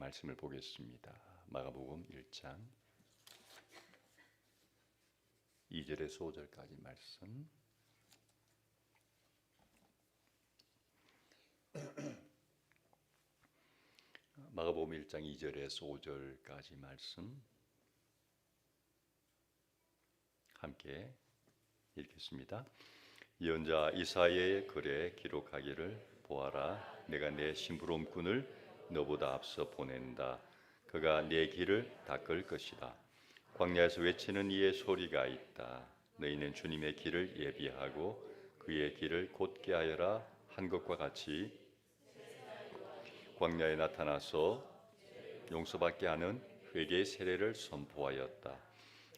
말씀을 보겠습니다. 마가복음 1장 2절에서 5절까지 말씀. 마가복음 1장 2절에서 5절까지 말씀 함께 읽겠습니다. 예언자 이사야의 글에 기록하기를 보아라, 내가 내 심부름꾼을 너보다 앞서 보낸다. 그가 내 길을 닦을 것이다. 광야에서 외치는 이의 소리가 있다. 너희는 주님의 길을 예비하고 그의 길을 곧게 하여라 한 것과 같이 광야에 나타나서 용서받게 하는 회개의 세례를 선포하였다.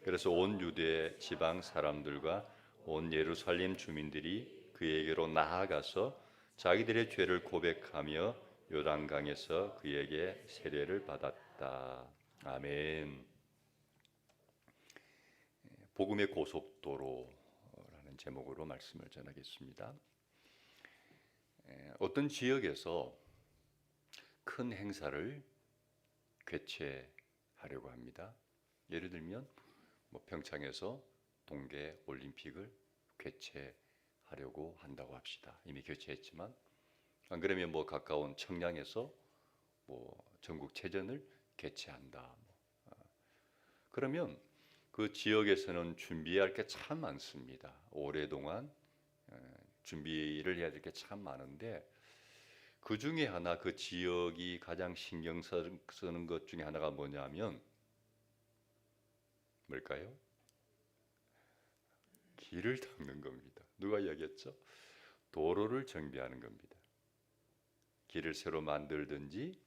그래서 온 유대 지방 사람들과 온 예루살렘 주민들이 그에게로 나아가서 자기들의 죄를 고백하며 요단강에서 그에게 세례를 받았다. 아멘. 복음의 고속도로라는 제목으로 말씀을 전하겠습니다. 어떤 지역에서 큰 행사를 개최하려고 합니다. 예를 들면 평창에서 동계 올림픽을 개최하려고 한다고 합시다. 이미 개최했지만 안 그러면 가까운 청량에서 전국체전을 개최한다. 그러면 그 지역에서는 준비할 게 참 많습니다. 오랫동안 준비를 해야 될 게 참 많은데 그 중에 하나, 그 지역이 가장 신경 쓰는 것 중에 하나가 뭐냐면 뭘까요? 길을 닦는 겁니다. 누가 이야기했죠? 도로를 정비하는 겁니다. 길을 새로 만들든지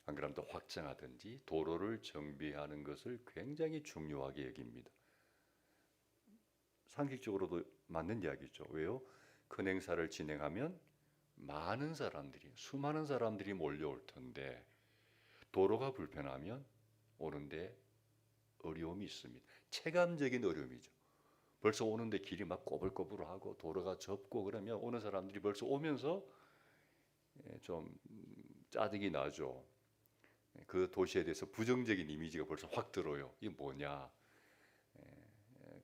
안 그러면 또 확장하든지 도로를 정비하는 것을 굉장히 중요하게 여깁니다. 상식적으로도 맞는 이야기죠. 왜요? 큰 행사를 진행하면 수많은 사람들이 몰려올 텐데 도로가 불편하면 오는데 어려움이 있습니다. 체감적인 어려움이죠. 벌써 오는데 길이 막 꼬불꼬불하고 도로가 좁고 그러면 오는 사람들이 벌써 오면서 좀 짜증이 나죠. 그 도시에 대해서 부정적인 이미지가 벌써 확 들어요. 이게 뭐냐?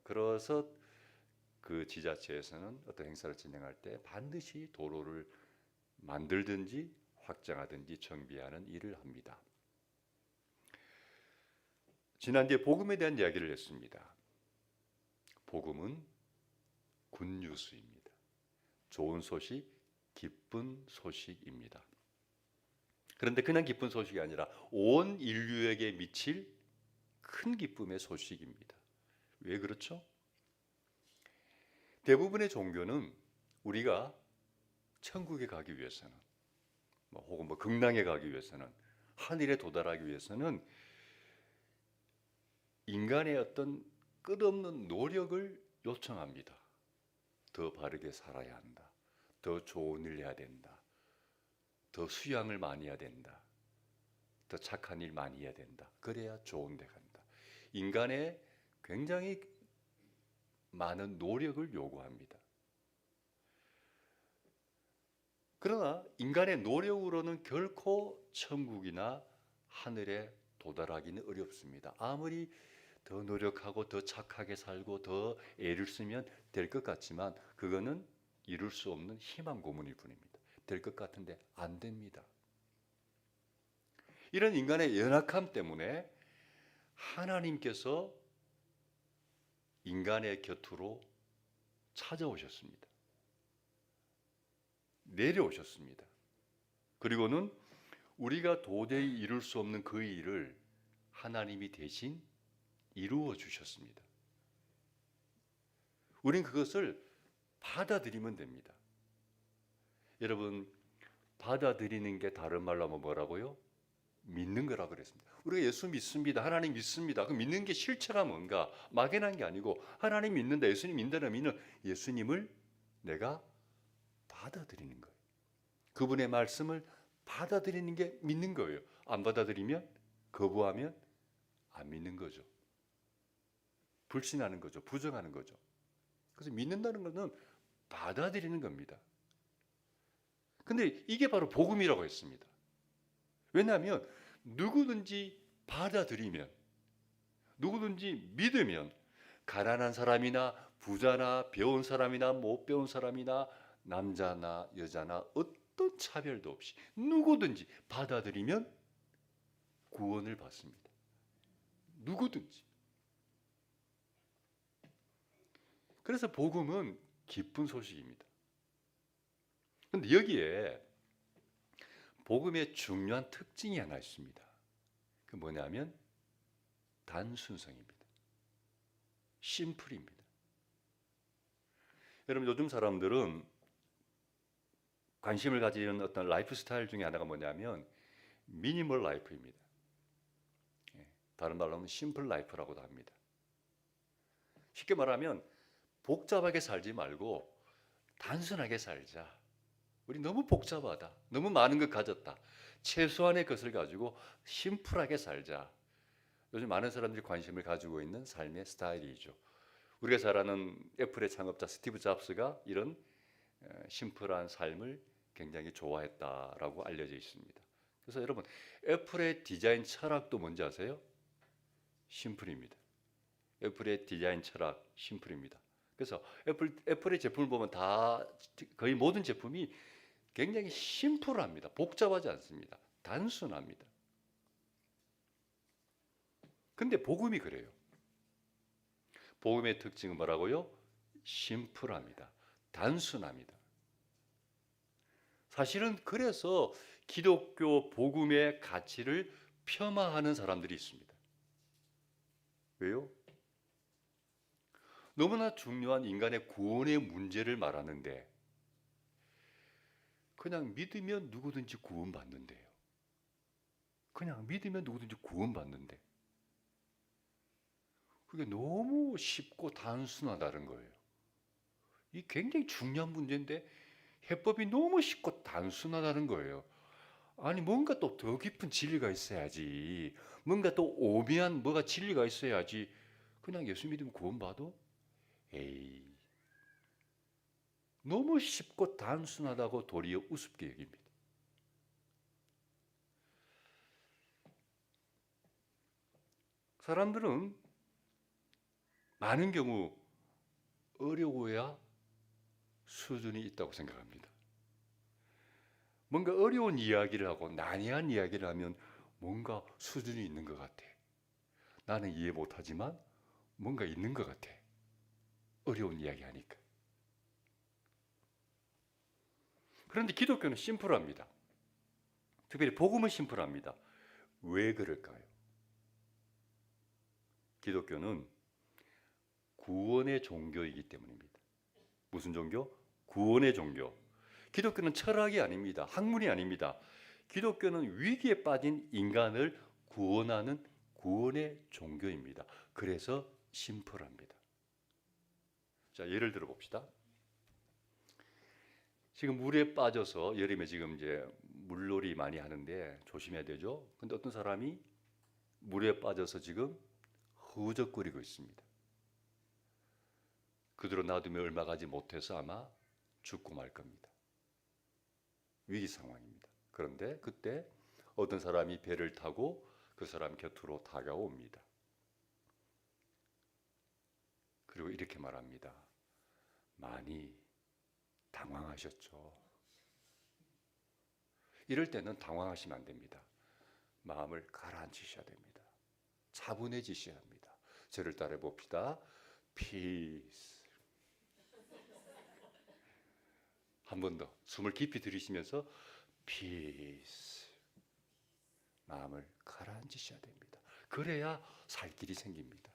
그래서 그 지자체에서는 어떤 행사를 진행할 때 반드시 도로를 만들든지 확장하든지 정비하는 일을 합니다. 지난주에 복음에 대한 이야기를 했습니다. 복음은 굿뉴스입니다. 좋은 소식, 기쁜 소식입니다. 그런데 그냥 기쁜 소식이 아니라 온 인류에게 미칠 큰 기쁨의 소식입니다. 왜 그렇죠? 대부분의 종교는 우리가 천국에 가기 위해서는 혹은 극락에 가기 위해서는 하늘에 도달하기 위해서는 인간의 어떤 끝없는 노력을 요청합니다. 더 바르게 살아야 한다. 더 좋은 일 해야 된다. 더 수양을 많이 해야 된다. 더 착한 일 많이 해야 된다. 그래야 좋은 데 간다. 인간의 굉장히 많은 노력을 요구합니다. 그러나 인간의 노력으로는 결코 천국이나 하늘에 도달하기는 어렵습니다. 아무리 더 노력하고 더 착하게 살고 더 애를 쓰면 될 것 같지만 그거는 이룰 수 없는 희망 고문일 뿐입니다. 될 것 같은데 안 됩니다. 이런 인간의 연약함 때문에 하나님께서 인간의 곁으로 찾아오셨습니다. 내려오셨습니다. 그리고는 우리가 도저히 이룰 수 없는 그 일을 하나님이 대신 이루어 주셨습니다. 우린 그것을 받아들이면 됩니다. 여러분, 받아들이는 게 다른 말로 하면 뭐라고요? 믿는 거라고 그랬습니다. 우리가 예수 믿습니다. 하나님 믿습니다. 그 믿는 게 실체가 뭔가? 막연한 게 아니고 하나님 믿는다, 예수님 믿는다는 의미는 예수님을 내가 받아들이는 거예요. 그분의 말씀을 받아들이는 게 믿는 거예요. 안 받아들이면, 거부하면 안 믿는 거죠. 불신하는 거죠. 부정하는 거죠. 그래서 믿는다는 것은 받아들이는 겁니다. 근데 이게 바로 복음이라고 했습니다. 왜냐하면 누구든지 받아들이면, 누구든지 믿으면 가난한 사람이나 부자나 배운 사람이나 못 배운 사람이나 남자나 여자나 어떤 차별도 없이 누구든지 받아들이면 구원을 받습니다. 누구든지. 그래서 복음은 기쁜 소식입니다. 그런데 여기에 복음의 중요한 특징이 하나 있습니다. 그 뭐냐면 단순성입니다. 심플입니다. 여러분, 요즘 사람들은 관심을 가지는 어떤 라이프 스타일 중에 하나가 뭐냐면 미니멀 라이프입니다. 다른 말로 하면 심플 라이프라고도 합니다. 쉽게 말하면 복잡하게 살지 말고 단순하게 살자. 우리 너무 복잡하다. 너무 많은 것 가졌다. 최소한의 것을 가지고 심플하게 살자. 요즘 많은 사람들이 관심을 가지고 있는 삶의 스타일이죠. 우리가 잘 아는 애플의 창업자 스티브 잡스가 이런 심플한 삶을 굉장히 좋아했다라고 알려져 있습니다. 그래서 여러분, 애플의 디자인 철학도 뭔지 아세요? 심플입니다. 애플의 디자인 철학 심플입니다. 그래서 애플의 제품을 보면 다 거의 모든 제품이 굉장히 심플합니다. 복잡하지 않습니다. 단순합니다. 근데 복음이 그래요. 복음의 특징은 뭐라고요? 심플합니다. 단순합니다. 사실은 그래서 기독교 복음의 가치를 폄하하는 사람들이 있습니다. 왜요? 너무나 중요한 인간의 구원의 문제를 말하는데 그냥 믿으면 누구든지 구원받는데요. 그냥 믿으면 누구든지 구원받는데 그게 너무 쉽고 단순하다는 거예요. 이 굉장히 중요한 문제인데 해법이 너무 쉽고 단순하다는 거예요. 아니 뭔가 또 더 깊은 진리가 있어야지. 뭔가 또 오묘한 뭐가 진리가 있어야지. 그냥 예수 믿으면 구원받아? 에이, 너무 쉽고 단순하다고 도리어 우습게 여깁니다. 사람들은 많은 경우 어려워야 수준이 있다고 생각합니다. 뭔가 어려운 이야기를 하고 난해한 이야기를 하면 뭔가 수준이 있는 것 같아. 나는 이해 못하지만 뭔가 있는 것 같아. 어려운 이야기 하니까. 그런데 기독교는 심플합니다. 특별히 복음은 심플합니다. 왜 그럴까요? 기독교는 구원의 종교이기 때문입니다. 무슨 종교? 구원의 종교. 기독교는 철학이 아닙니다. 학문이 아닙니다. 기독교는 위기에 빠진 인간을 구원하는 구원의 종교입니다. 그래서 심플합니다. 자, 예를 들어 봅시다. 지금 물에 빠져서 여름에 지금 이제 물놀이 많이 하는데 조심해야 되죠. 근데 어떤 사람이 물에 빠져서 지금 허우적거리고 있습니다. 그대로 놔두면 얼마 가지 못해서 아마 죽고 말 겁니다. 위기 상황입니다. 그런데 그때 어떤 사람이 배를 타고 그 사람 곁으로 다가옵니다. 그리고 이렇게 말합니다. 많이 당황하셨죠. 이럴 때는 당황하시면 안 됩니다. 마음을 가라앉히셔야 됩니다. 차분해지셔야 합니다. 저를 따라 봅시다. Peace. 한 번 더 숨을 깊이 들이쉬면서 Peace. 마음을 가라앉히셔야 됩니다. 그래야 살 길이 생깁니다.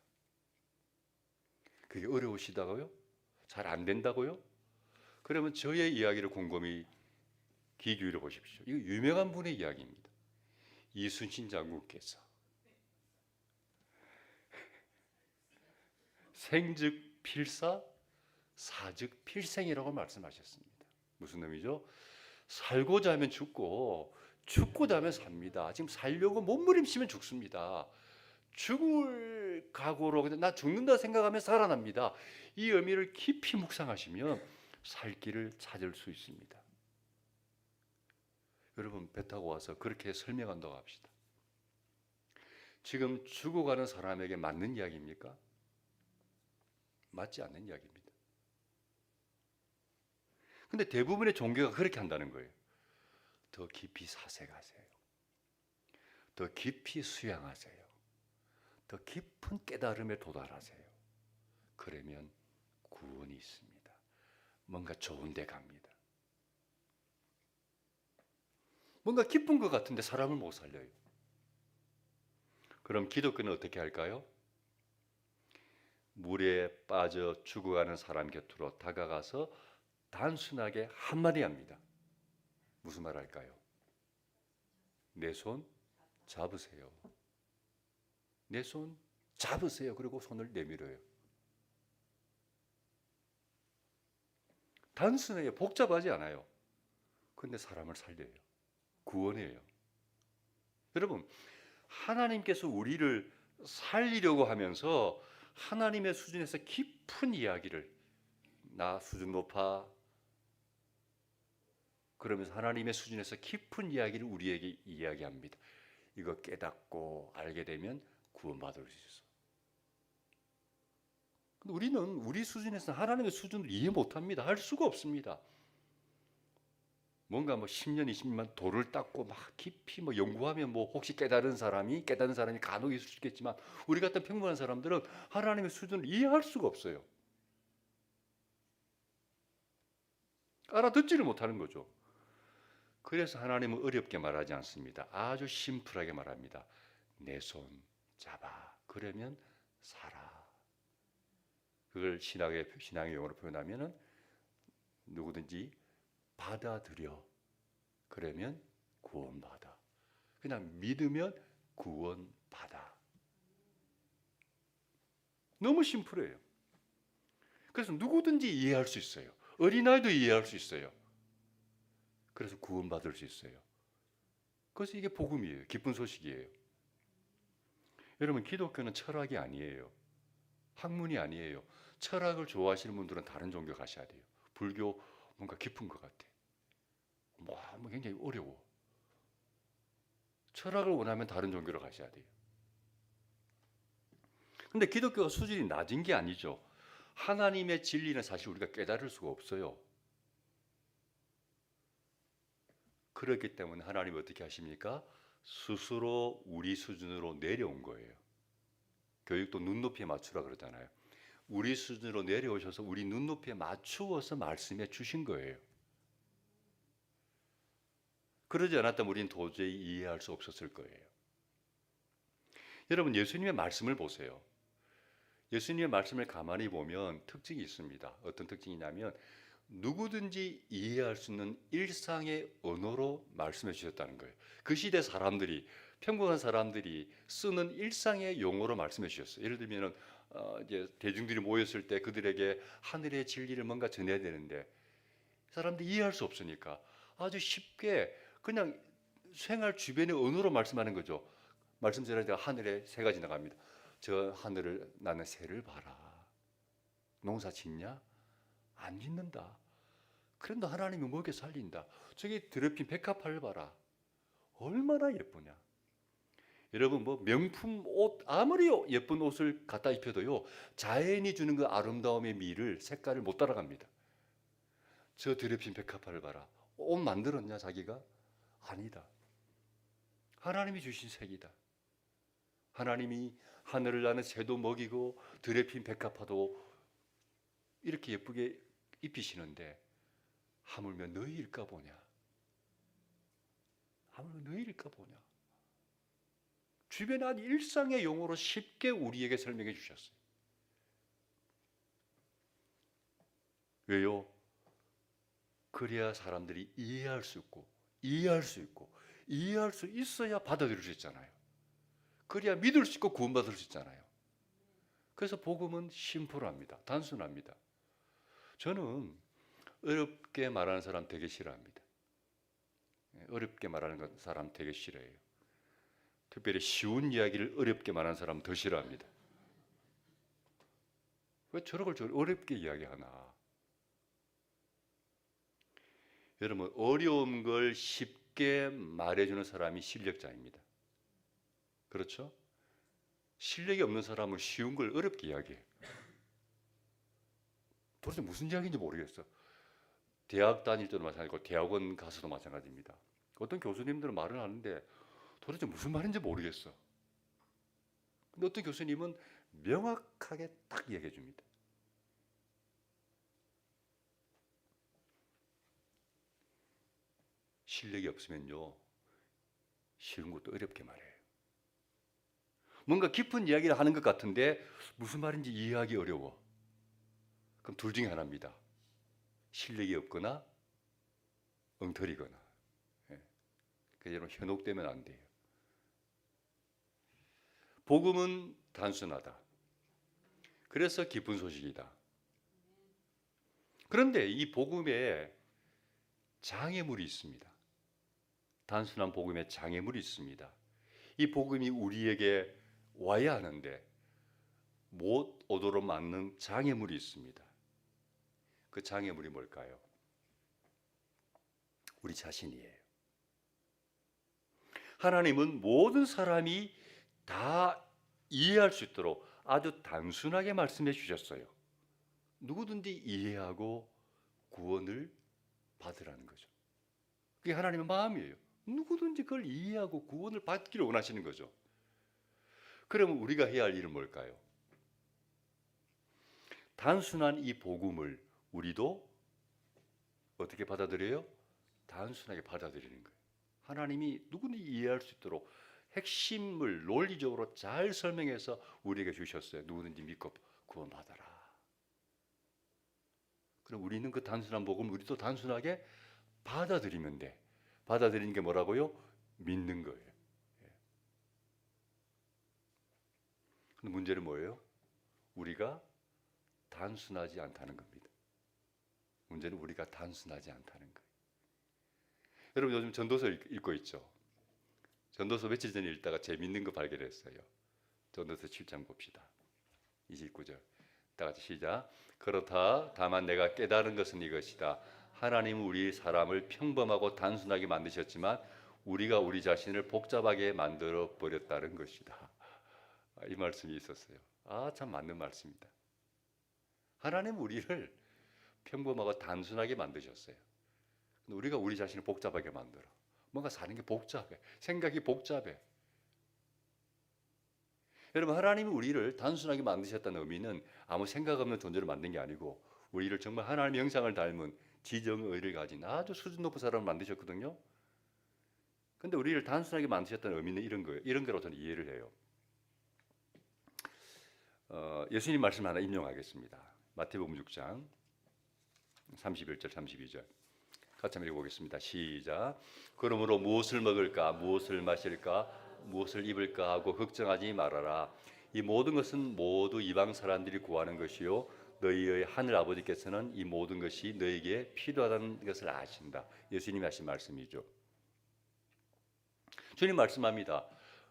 그게 어려우시다고요? 잘 안 된다고요? 그러면 저의 이야기를 곰곰이 귀 기울여 보십시오. 이거 유명한 분의 이야기입니다. 이순신 장군께서 생즉 필사, 사즉 필생이라고 말씀하셨습니다. 무슨 의미죠? 살고자 하면 죽고 죽고자 하면 삽니다. 지금 살려고 몸부림치면 죽습니다. 죽을 각오로 나 죽는다 생각하면 살아납니다. 이 의미를 깊이 묵상하시면 살 길을 찾을 수 있습니다. 여러분 배 타고 와서 그렇게 설명한다고 합시다. 지금 죽어가는 사람에게 맞는 이야기입니까? 맞지 않는 이야기입니다. 근데 대부분의 종교가 그렇게 한다는 거예요. 더 깊이 사색하세요. 더 깊이 수양하세요. 더 깊은 깨달음에 도달하세요. 그러면 구원이 있습니다. 뭔가 좋은 데 갑니다. 뭔가 기쁜 것 같은데 사람을 못 살려요. 그럼 기독교는 어떻게 할까요? 물에 빠져 죽어가는 사람 곁으로 다가가서 단순하게 한마디 합니다. 무슨 말 할까요? 내 손 잡으세요. 내 손 잡으세요. 그리고 손을 내밀어요. 단순해요. 복잡하지 않아요. 근데 사람을 살려요. 구원해요. 여러분, 하나님께서 우리를 살리려고 하면서 하나님의 수준에서 깊은 이야기를, 나 수준 높아, 그러면서 하나님의 수준에서 깊은 이야기를 우리에게 이야기합니다. 이거 깨닫고 알게 되면 구원받을 수 있어. 근데 우리는 우리 수준에서 하나님의 수준을 이해 못합니다. 할 수가 없습니다. 뭔가 10년, 20년 돌을 닦고 막 깊이 연구하면 혹시 깨달은 사람이 간혹 있을 수 있겠지만 우리 같은 평범한 사람들은 하나님의 수준을 이해할 수가 없어요. 알아듣지를 못하는 거죠. 그래서 하나님은 어렵게 말하지 않습니다. 아주 심플하게 말합니다. 내 손 잡아. 그러면 살아. 그걸 신앙의 용어로 표현하면은 누구든지 받아들여. 그러면 구원받아. 그냥 믿으면 구원받아. 너무 심플해요. 그래서 누구든지 이해할 수 있어요. 어린아이도 이해할 수 있어요. 그래서 구원받을 수 있어요. 그래서 이게 복음이에요. 기쁜 소식이에요. 여러분, 기독교는 철학이 아니에요. 학문이 아니에요. 철학을 좋아하시는 분들은 다른 종교 가셔야 돼요. 불교 뭔가 깊은 것 같아. 굉장히 어려워. 철학을 원하면 다른 종교로 가셔야 돼요. 근데 기독교가 수준이 낮은 게 아니죠. 하나님의 진리는 사실 우리가 깨달을 수가 없어요. 그렇기 때문에 하나님이 어떻게 하십니까? 스스로 우리 수준으로 내려온 거예요. 교육도 눈높이에 맞추라 그러잖아요. 우리 수준으로 내려오셔서 우리 눈높이에 맞추어서 말씀해 주신 거예요. 그러지 않았다면 우리는 도저히 이해할 수 없었을 거예요. 여러분, 예수님의 말씀을 보세요. 예수님의 말씀을 가만히 보면 특징이 있습니다. 어떤 특징이냐면 누구든지 이해할 수 있는 일상의 언어로 말씀해 주셨다는 거예요. 그 시대 사람들이, 평범한 사람들이 쓰는 일상의 용어로 말씀해 주셨어요. 예를 들면 이제 대중들이 모였을 때 그들에게 하늘의 진리를 뭔가 전해야 되는데 사람들이 이해할 수 없으니까 아주 쉽게 그냥 생활 주변의 언어로 말씀하는 거죠. 말씀 전하다가 하늘에 새가 지나갑니다. 저 하늘을 나는 새를 봐라. 농사 짓냐? 안 짓는다. 그런데 하나님이 먹여 살린다. 저기 더럽힌 백합화를 봐라. 얼마나 예쁘냐. 여러분, 명품 옷, 아무리 예쁜 옷을 갖다 입혀도요, 자연이 주는 그 아름다움의 미를, 색깔을 못 따라갑니다. 저 더럽힌 백합화를 봐라. 옷 만들었냐 자기가? 아니다. 하나님이 주신 색이다. 하나님이 하늘을 나는 새도 먹이고 더럽힌 백합화도 이렇게 예쁘게 입히시는데 하물며 너희일까 보냐. 하물며 너희일까 보냐. 주변에 아주 일상의 용어로 쉽게 우리에게 설명해 주셨어요. 왜요? 그래야 사람들이 이해할 수 있고 이해할 수 있어야 받아들일 수 있잖아요. 그래야 믿을 수 있고 구원받을 수 있잖아요. 그래서 복음은 심플합니다. 단순합니다. 저는 어렵게 말하는 사람 되게 싫어합니다. 어렵게 말하는 사람 되게 싫어해요. 특별히 쉬운 이야기를 어렵게 말하는 사람 더 싫어합니다. 왜 저런 걸 어렵게 이야기하나? 여러분, 어려운 걸 쉽게 말해주는 사람이 실력자입니다. 그렇죠? 실력이 없는 사람은 쉬운 걸 어렵게 이야기해. 도대체 무슨 이야기인지 모르겠어. 대학 다닐 때도 마찬가지고 대학원 가서도 마찬가지입니다. 어떤 교수님들은 말을 하는데 도대체 무슨 말인지 모르겠어. 근데 어떤 교수님은 명확하게 딱 이야기해 줍니다. 실력이 없으면요, 쉬운 것도 어렵게 말해요. 뭔가 깊은 이야기를 하는 것 같은데 무슨 말인지 이해하기 어려워. 그럼 둘 중에 하나입니다. 실력이 없거나 엉터리거나. 예. 그래서 현혹되면 안 돼요. 복음은 단순하다. 그래서 기쁜 소식이다. 그런데 이 복음에 장애물이 있습니다. 단순한 복음에 장애물이 있습니다. 이 복음이 우리에게 와야 하는데 못 오도록 막는 장애물이 있습니다. 그 장애물이 뭘까요? 우리 자신이에요. 하나님은 모든 사람이 다 이해할 수 있도록 아주 단순하게 말씀해 주셨어요. 누구든지 이해하고 구원을 받으라는 거죠. 그게 하나님의 마음이에요. 누구든지 그걸 이해하고 구원을 받기를 원하시는 거죠. 그러면 우리가 해야 할 일은 뭘까요? 단순한 이 복음을 우리도 어떻게 받아들여요? 단순하게 받아들이는 거예요. 하나님이 누구든지 이해할 수 있도록 핵심을 논리적으로 잘 설명해서 우리에게 주셨어요. 누구든지 믿고 구원받아라. 그럼 우리는 그 단순한 복음 우리도 단순하게 받아들이면 돼. 받아들이는 게 뭐라고요? 믿는 거예요. 근데 문제는 뭐예요? 우리가 단순하지 않다는 겁니다. 문제는 우리가 단순하지 않다는 거예요. 여러분 요즘 전도서 읽고 있죠? 전도서 며칠 전에 읽다가 재밌는 거 발견했어요. 전도서 7장 봅시다. 29절. 다 같이 시작. 그렇다. 다만 내가 깨달은 것은 이것이다. 하나님은 우리 사람을 평범하고 단순하게 만드셨지만 우리가 우리 자신을 복잡하게 만들어 버렸다는 것이다. 이 말씀이 있었어요. 참 맞는 말씀입니다. 하나님은 우리를 평범하고 단순하게 만드셨어요. 우리가 우리 자신을 복잡하게 만들어. 뭔가 사는 게 복잡해. 생각이 복잡해. 여러분 하나님이 우리를 단순하게 만드셨다는 의미는 아무 생각 없는 존재로 만든 게 아니고 우리를 정말 하나님의 형상을 닮은 지정의를 가진 아주 수준 높은 사람을 만드셨거든요. 근데 우리를 단순하게 만드셨다는 의미는 이런 거예요. 이런 거로 저는 이해를 해요. 예수님 말씀 하나 인용하겠습니다. 마태복음 6장 31절 32절 같이 한번 읽어보겠습니다. 시작. 그러므로 무엇을 먹을까 무엇을 마실까 무엇을 입을까 하고 걱정하지 말아라. 이 모든 것은 모두 이방 사람들이 구하는 것이요 너희의 하늘 아버지께서는 이 모든 것이 너에게 필요하다는 것을 아신다. 예수님이 하신 말씀이죠. 주님 말씀합니다.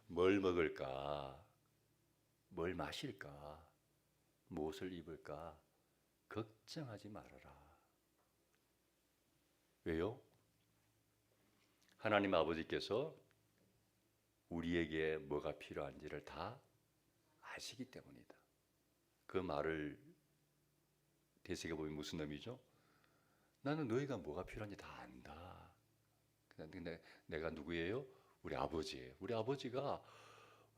뭘 먹을까 뭘 마실까 무엇을 입을까 걱정하지 말아라. 왜요? 하나님 아버지께서 우리에게 뭐가 필요한지를 다 아시기 때문이다. 그 말을 되새겨보면 무슨 의미죠? 나는 너희가 뭐가 필요한지 다 안다. 근데 내가 누구예요? 우리 아버지예요. 우리 아버지가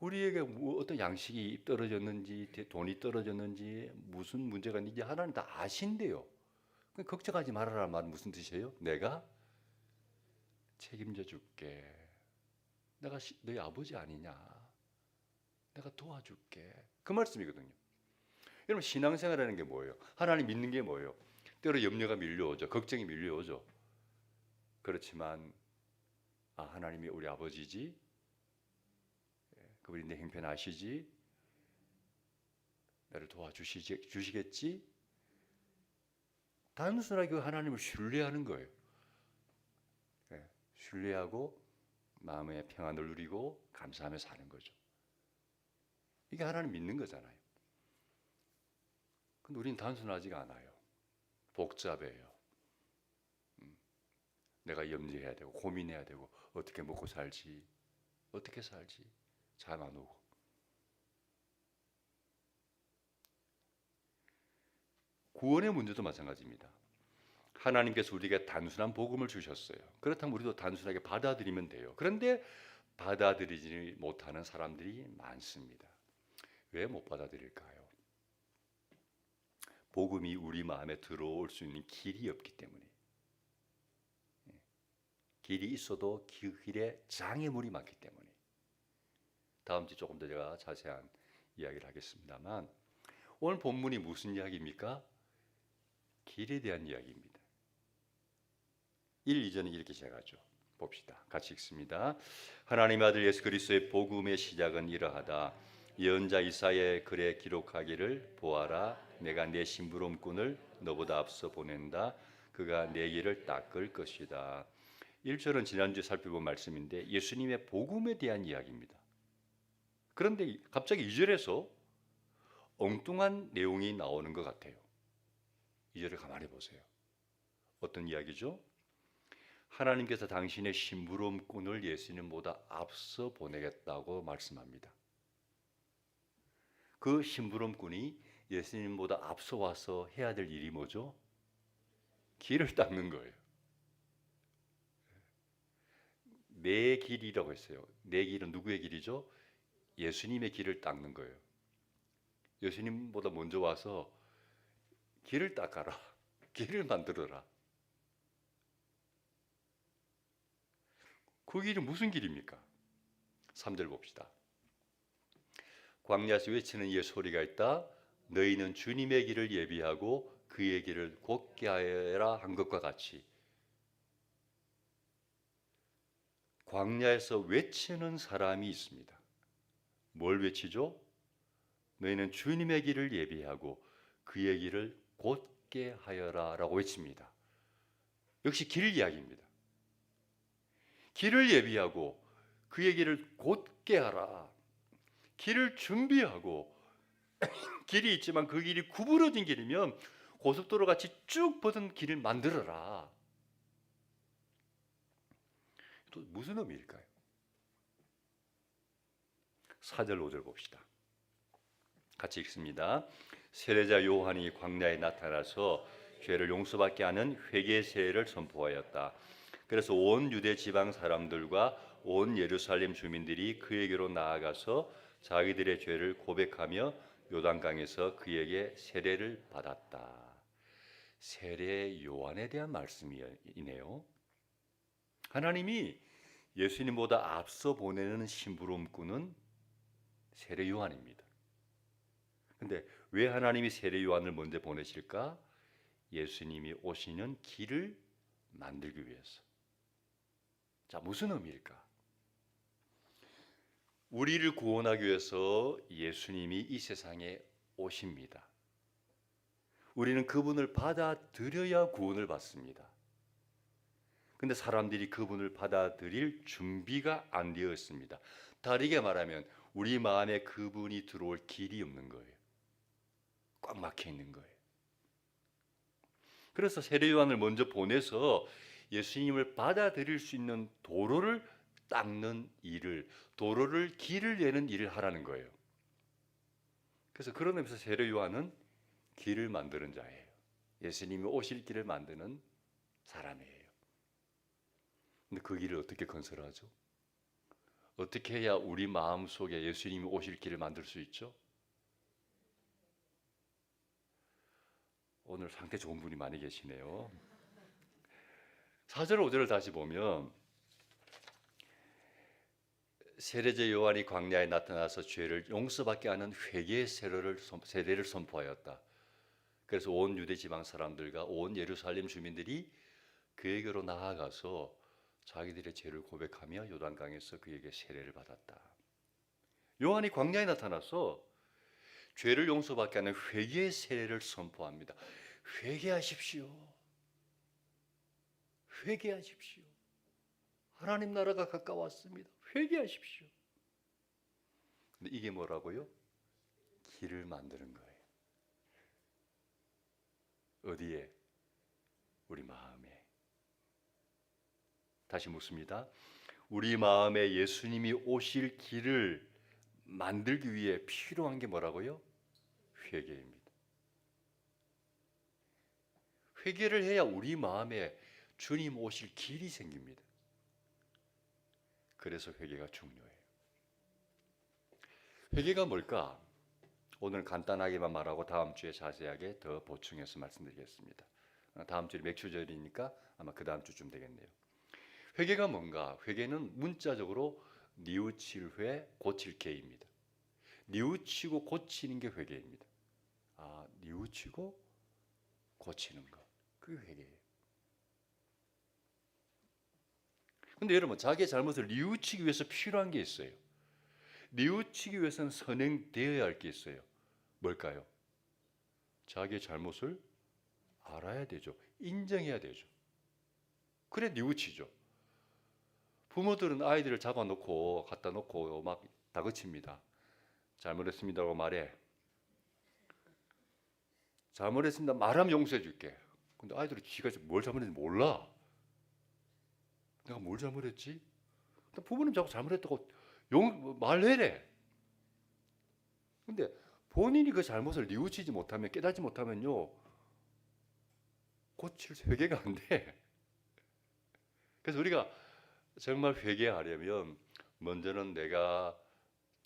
우리에게 어떤 양식이 떨어졌는지 돈이 떨어졌는지 무슨 문제가 있는지 하나님 다 아신대요. 걱정하지 말아라는 말은 무슨 뜻이에요? 내가 책임져 줄게. 내가 너희 아버지 아니냐? 내가 도와줄게. 그 말씀이거든요. 여러분 신앙생활이라는 게 뭐예요? 하나님 믿는 게 뭐예요? 때로 염려가 밀려오죠. 걱정이 밀려오죠. 그렇지만 하나님이 우리 아버지지. 그분이 내 형편 아시지. 나를 도와주시겠지. 단순하게 그 하나님을 신뢰하는 거예요. 신뢰하고 마음의 평안을 누리고 감사하며 사는 거죠. 이게 하나님 믿는 거잖아요. 근데 우리는 단순하지가 않아요. 복잡해요. 내가 염려해야 되고 고민해야 되고 어떻게 먹고 살지, 어떻게 살지, 잠 안 오고. 구원의 문제도 마찬가지입니다. 하나님께서 우리에게 단순한 복음을 주셨어요. 그렇다면 우리도 단순하게 받아들이면 돼요. 그런데 받아들이지 못하는 사람들이 많습니다. 왜 못 받아들일까요? 복음이 우리 마음에 들어올 수 있는 길이 없기 때문에. 길이 있어도 그 길에 장애물이 많기 때문에. 다음 주 조금 더 제가 자세한 이야기를 하겠습니다만, 오늘 본문이 무슨 이야기입니까? 길에 대한 이야기입니다. 1, 2절은 이렇게 시작하죠. 봅시다. 같이 읽습니다. 하나님 아들 예수 그리스도의 복음의 시작은 이러하다. 예언자 이사야의 글에 기록하기를 보아라, 내가 내 심부름꾼을 너보다 앞서 보낸다. 그가 내 길을 닦을 것이다. 1절은 지난주에 살펴본 말씀인데 예수님의 복음에 대한 이야기입니다. 그런데 갑자기 2절에서 엉뚱한 내용이 나오는 것 같아요. 2절을 가만히 보세요. 어떤 이야기죠? 하나님께서 당신의 심부름꾼을 예수님보다 앞서 보내겠다고 말씀합니다. 그 심부름꾼이 예수님보다 앞서 와서 해야 될 일이 뭐죠? 길을 닦는 거예요. 내 길이라고 했어요. 내 길은 누구의 길이죠? 예수님의 길을 닦는 거예요. 예수님보다 먼저 와서 길을 닦아라. 길을 만들어라. 그 길이 무슨 길입니까? 3절 봅시다. 광야에서 외치는 이의 소리가 있다. 너희는 주님의 길을 예비하고 그의 길을 곧게 하여라 한 것과 같이. 광야에서 외치는 사람이 있습니다. 뭘 외치죠? 너희는 주님의 길을 예비하고 그의 길을 곧게 하여라 라고 외칩니다. 역시 길 이야기입니다. 길을 예비하고 그의 길을 곧게 하라. 길을 준비하고 길이 있지만 그 길이 구부러진 길이면 고속도로 같이 쭉 뻗은 길을 만들어라. 또 무슨 의미일까요? 4절 5절 봅시다. 같이 읽습니다. 세례자 요한이 광야에 나타나서 죄를 용서받게 하는 회개 세례를 선포하였다. 그래서 온 유대 지방 사람들과 온 예루살렘 주민들이 그에게로 나아가서 자기들의 죄를 고백하며 요단강에서 그에게 세례를 받았다. 세례 요한에 대한 말씀이네요. 하나님이 예수님보다 앞서 보내는 심부름꾼은 세례 요한입니다. 근데 왜 하나님이 세례 요한을 먼저 보내실까? 예수님이 오시는 길을 만들기 위해서. 자, 무슨 의미일까? 우리를 구원하기 위해서 예수님이 이 세상에 오십니다. 우리는 그분을 받아들여야 구원을 받습니다. 근데 사람들이 그분을 받아들일 준비가 안 되어 있습니다. 다르게 말하면 우리 마음에 그분이 들어올 길이 없는 거예요. 꽉 막혀 있는 거예요. 그래서 세례 요한을 먼저 보내서 예수님을 받아들일 수 있는 도로를 닦는 일을, 도로를 길을 내는 일을 하라는 거예요. 그래서 그런 의미에서 세례 요한은 길을 만드는 자예요. 예수님이 오실 길을 만드는 사람이에요. 근데 그 길을 어떻게 건설하죠? 어떻게 해야 우리 마음속에 예수님이 오실 길을 만들 수 있죠? 오늘 상태 좋은 분이 많이 계시네요. 4절 5절을 다시 보면 세례자 요한이 광야에 나타나서 죄를 용서받게 하는 회개의 세례를 선포하였다. 그래서 온 유대 지방 사람들과 온 예루살렘 주민들이 그에게로 나아가서 자기들의 죄를 고백하며 요단강에서 그에게 세례를 받았다. 요한이 광야에 나타나서 죄를 용서받게 하는 회개의 세례를 선포합니다. 회개하십시오. 회개하십시오. 하나님 나라가 가까웠습니다. 회개하십시오. 근데 이게 뭐라고요? 길을 만드는 거예요. 어디에? 우리 마음에. 다시 묻습니다. 우리 마음에 예수님이 오실 길을 만들기 위해 필요한 게 뭐라고요? 회개입니다. 회개를 해야 우리 마음에 주님 오실 길이 생깁니다. 그래서 회개가 중요해요. 회개가 뭘까? 오늘 간단하게만 말하고 다음 주에 자세하게 더 보충해서 말씀드리겠습니다. 다음 주에 맥주절이니까 아마 그 다음 주쯤 되겠네요. 회개가 뭔가? 회개는 문자적으로 뉘우칠 회, 고칠 개입니다. 뉘우치고 고치는 게 회개입니다. 뉘우치고 고치는 거. 그게 회개예요. 근데 여러분, 자기의 잘못을 뉘우치기 위해서 필요한 게 있어요. 뉘우치기 위해서는 선행되어야 할 게 있어요. 뭘까요? 자기의 잘못을 알아야 되죠. 인정해야 되죠. 그래 뉘우치죠. 부모들은 아이들을 잡아놓고 갖다 놓고 막 다그칩니다. 잘못했습니다라고 말해. 잘못했습니다. 말하면 용서해 줄게. 근데 아이들은 지가 뭘 잘못했는지 몰라. 내가 뭘 잘못했지? 부모님 자꾸 잘못했다고 말해래. 근데 본인이 그 잘못을 뉘우치지 못하면, 깨닫지 못하면요, 고칠 회개가 안 돼. 그래서 우리가 정말 회개하려면 먼저는 내가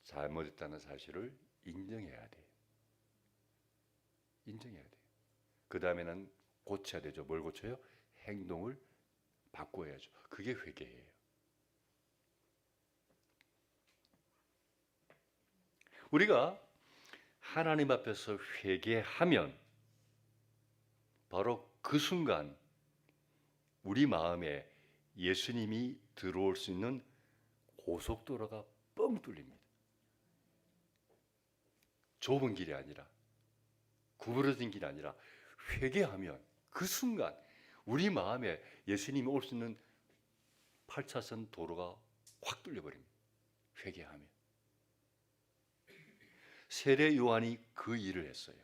잘못했다는 사실을 인정해야 돼. 인정해야 돼. 그 다음에는 고쳐야 되죠. 뭘 고쳐요? 행동을 바꿔야죠. 그게 회개예요. 우리가 하나님 앞에서 회개하면 바로 그 순간 우리 마음에 예수님이 들어올 수 있는 고속도로가 뻥 뚫립니다. 좁은 길이 아니라, 구부러진 길이 아니라 회개하면 그 순간 우리 마음에 예수님이 올 수 있는 8차선 도로가 확 뚫려버립니다. 회개하면. 세례 요한이 그 일을 했어요.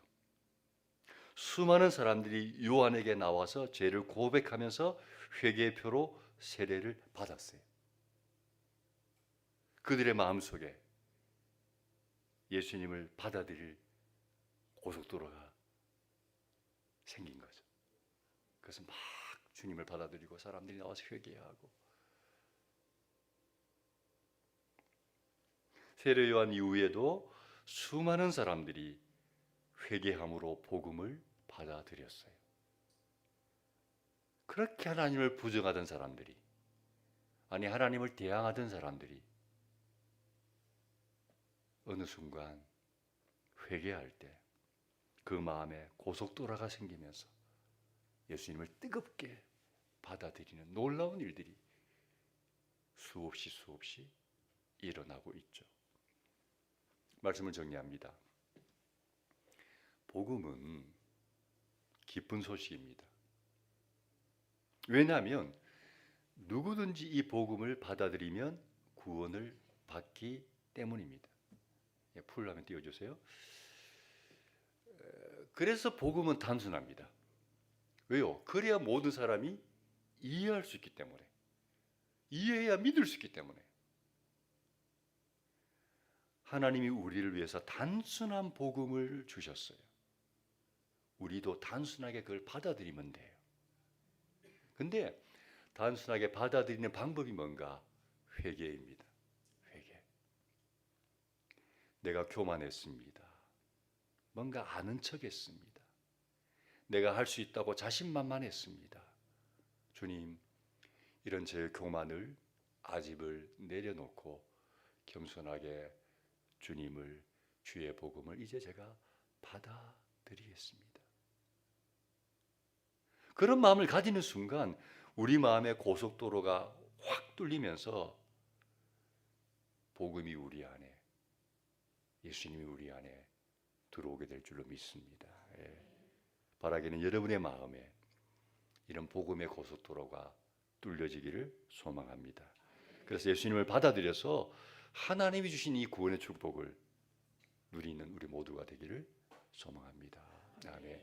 수많은 사람들이 요한에게 나와서 죄를 고백하면서 회개표로 세례를 받았어요. 그들의 마음속에 예수님을 받아들일 고속도로가 생긴 거죠. 그래서 막 주님을 받아들이고 사람들이 나와서 회개하고. 세례 요한 이후에도 수많은 사람들이 회개함으로 복음을 받아들였어요. 그렇게 하나님을 부정하던 사람들이, 아니 하나님을 대항하던 사람들이 어느 순간 회개할 때 그 마음에 고속도로가 생기면서 예수님을 뜨겁게 받아들이는 놀라운 일들이 수없이 일어나고 있죠. 말씀을 정리합니다. 복음은 기쁜 소식입니다. 왜냐하면 누구든지 이 복음을 받아들이면 구원을 받기 때문입니다. 풀라면 띄워주세요. 그래서 복음은 단순합니다. 왜요? 그래야 모든 사람이 이해할 수 있기 때문에, 이해해야 믿을 수 있기 때문에. 하나님이 우리를 위해서 단순한 복음을 주셨어요. 우리도 단순하게 그걸 받아들이면 돼요. 근데 단순하게 받아들이는 방법이 뭔가? 회개입니다. 회개. 내가 교만했습니다. 뭔가 아는 척했습니다. 내가 할 수 있다고 자신만만했습니다. 주님, 이런 제 교만을, 아집을 내려놓고 겸손하게 주님을, 주의 복음을 이제 제가 받아들이겠습니다. 그런 마음을 가지는 순간 우리 마음의 고속도로가 확 뚫리면서 복음이 우리 안에, 예수님이 우리 안에 들어오게 될 줄로 믿습니다. 바라기는 여러분의 마음에 이런 복음의 고속도로가 뚫려지기를 소망합니다. 그래서 예수님을 받아들여서 하나님이 주신 이 구원의 축복을 누리는 우리 모두가 되기를 소망합니다. 아멘.